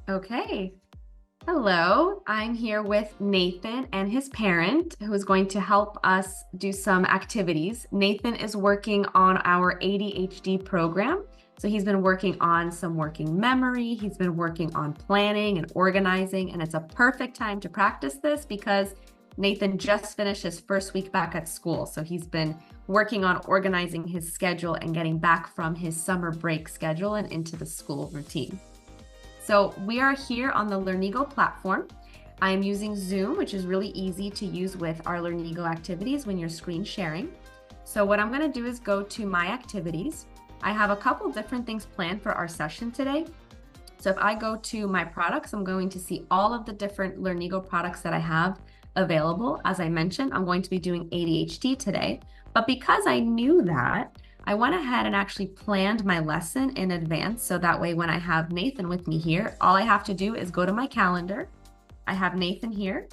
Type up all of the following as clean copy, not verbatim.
Okay. Hello, I'm here with Nathan and his parent who is going to help us do some activities. Nathan is working on our ADHD program. So he's been working on some working memory. He's been working on planning and organizing, and it's a perfect time to practice this because Nathan just finished his first week back at school. So he's been working on organizing his schedule and getting back from his summer break schedule and into the school routine. So we are here on the Learnigo platform. I'm using Zoom, which is really easy to use with our Learnigo activities when you're screen sharing. So what I'm going to do is go to my activities. I have a couple different things planned for our session today. So if I go to my products, I'm going to see all of the different Learnigo products that I have available. As I mentioned, I'm going to be doing ADHD today, but because I knew that, I went ahead and actually planned my lesson in advance. So that way, when I have Nathan with me here, all I have to do is go to my calendar. I have Nathan here.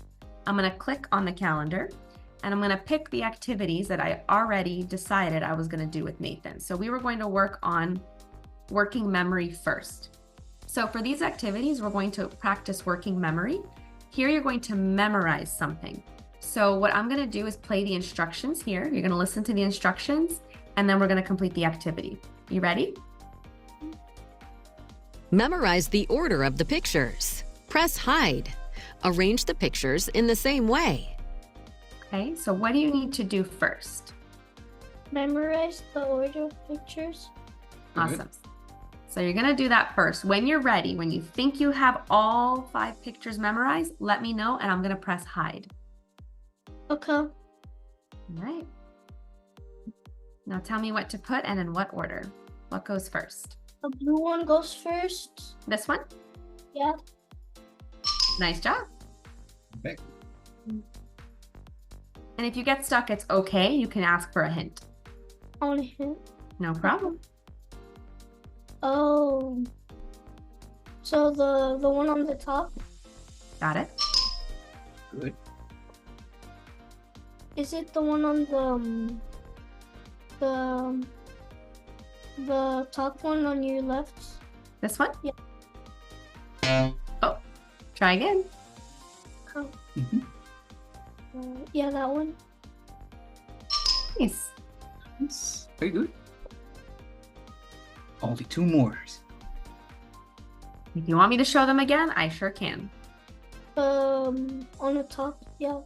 I'm going to click on the calendar and I'm going to pick the activities that I already decided I was going to do with Nathan. So we were going to work on working memory first. So for these activities, we're going to practice working memory. Here, you're going to memorize something. So what I'm going to do is play the instructions here. You're going to listen to the instructions, and then we're going to complete the activity. You ready? Memorize the order of the pictures. Press hide. Arrange the pictures in the same way. Okay, so what do you need to do first? Memorize the order of pictures. Awesome. So you're going to do that first. When you're ready, when you think you have all 5 pictures memorized, let me know and I'm going to press hide. Okay. All right. Now tell me what to put and in what order. What goes first? The blue one goes first. This one? Yeah. Nice job. Okay. And if you get stuck, it's okay. You can ask for a hint. On a hint. No problem. Oh. So the one on the top, Got it? Good. is it the one on the top one on your left? This one? Yeah. Oh, try again. Oh. Mm-hmm. Yeah, that one. Nice. Yes. Very good. Only 2 more. If you want me to show them again, I sure can. On the top, yeah.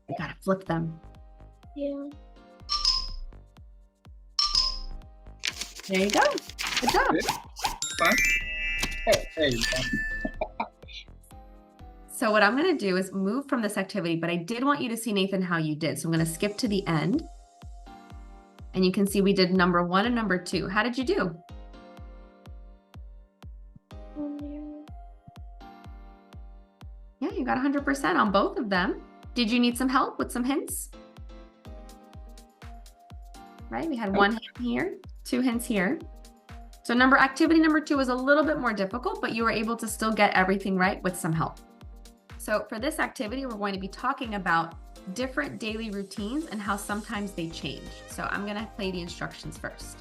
You gotta flip them. Yeah. There you go. Good job. Good. Fine. Oh, there you go. So what I'm going to do is move from this activity, but I did want you to see, Nathan, how you did. So I'm going to skip to the end. And you can see we did number 1 and number 2. How did you do? Yeah, you got 100% on both of them. Did you need some help with some hints? Right, we had 1 hint here, 2 hints here. So activity number 2 was a little bit more difficult, but you were able to still get everything right with some help. So for this activity, we're going to be talking about different daily routines and how sometimes they change. So I'm going to play the instructions first.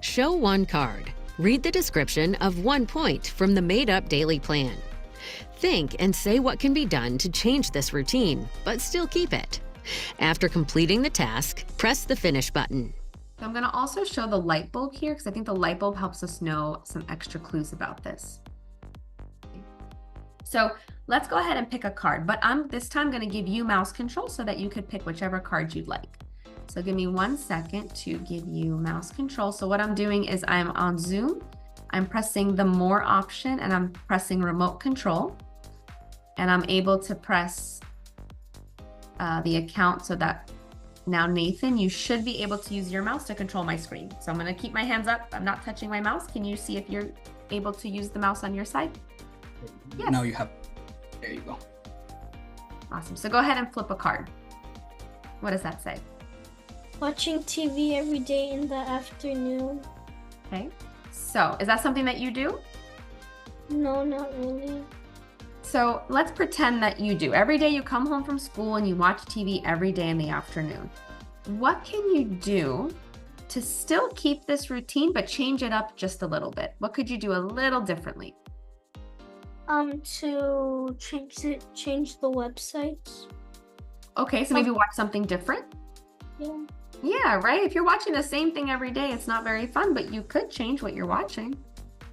Show one card. Read the description of 1 point from the made-up daily plan. Think and say what can be done to change this routine, but still keep it. After completing the task, press the finish button. So I'm going to also show the light bulb here because I think the light bulb helps us know some extra clues about this. So let's go ahead and pick a card, but I'm this time going to give you mouse control so that you could pick whichever card you'd like. So give me 1 second to give you mouse control. So what I'm doing is I'm on Zoom, I'm pressing the more option and I'm pressing remote control, and I'm able to press the account so that now, Nathan, you should be able to use your mouse to control my screen. So I'm going to keep my hands up. I'm not touching my mouse. Can you see if you're able to use the mouse on your side? Yes. Now you have. There you go. Awesome. So go ahead and flip a card. What does that say? Watching TV every day in the afternoon. Okay. So is that something that you do? No, not really. So let's pretend that you do. Every day you come home from school and you watch TV every day in the afternoon. What can you do to still keep this routine, but change it up just a little bit? What could you do a little differently? To change the websites. Okay, so maybe watch something different? Yeah. Yeah, right? If you're watching the same thing every day, it's not very fun, but you could change what you're watching.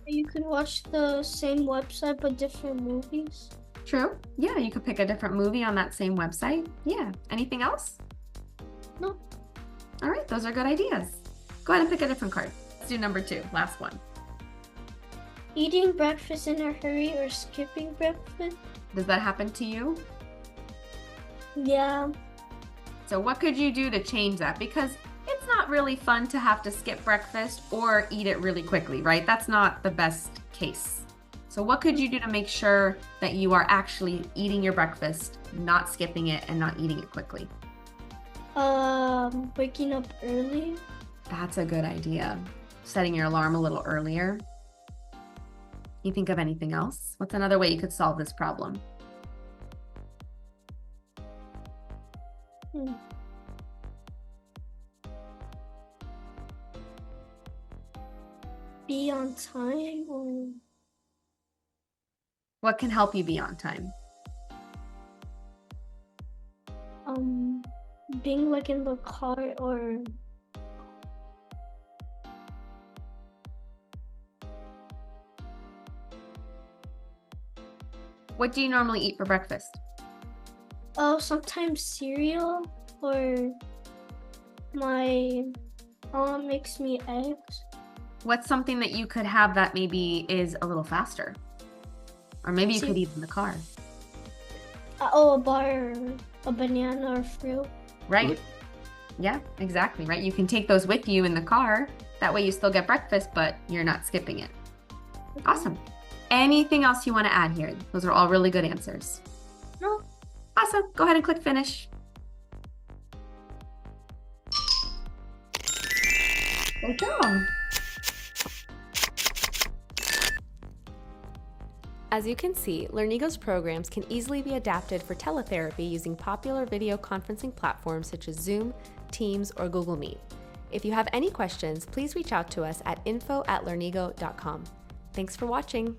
You could watch the same website but different movies. True. Yeah, you could pick a different movie on that same website. Yeah. Anything else? No. All right, those are good ideas. Go ahead and pick a different card. Let's do number 2, last one. Eating breakfast in a hurry or skipping breakfast. Does that happen to you? Yeah. So what could you do to change that? Because it's not really fun to have to skip breakfast or eat it really quickly, right? That's not the best case. So what could you do to make sure that you are actually eating your breakfast, not skipping it, and not eating it quickly? Waking up early. That's a good idea. Setting your alarm a little earlier. You think of anything else? What's another way you could solve this problem? Be on time, or What can help you be on time? being like in the car, or What do you normally eat for breakfast? sometimes cereal, or my mom makes me eggs. What's something that you could have that maybe is a little faster? Or maybe you could eat in the car. A bar, a banana, or fruit. Right. Good. Yeah, exactly, right? You can take those with you in the car. That way you still get breakfast, but you're not skipping it. Awesome. Anything else you want to add here? Those are all really good answers. No. Awesome. Go ahead and click finish. Good job. As you can see, Learnigo's programs can easily be adapted for teletherapy using popular video conferencing platforms such as Zoom, Teams, or Google Meet. If you have any questions, please reach out to us at info@learnigo.com. Thanks for watching.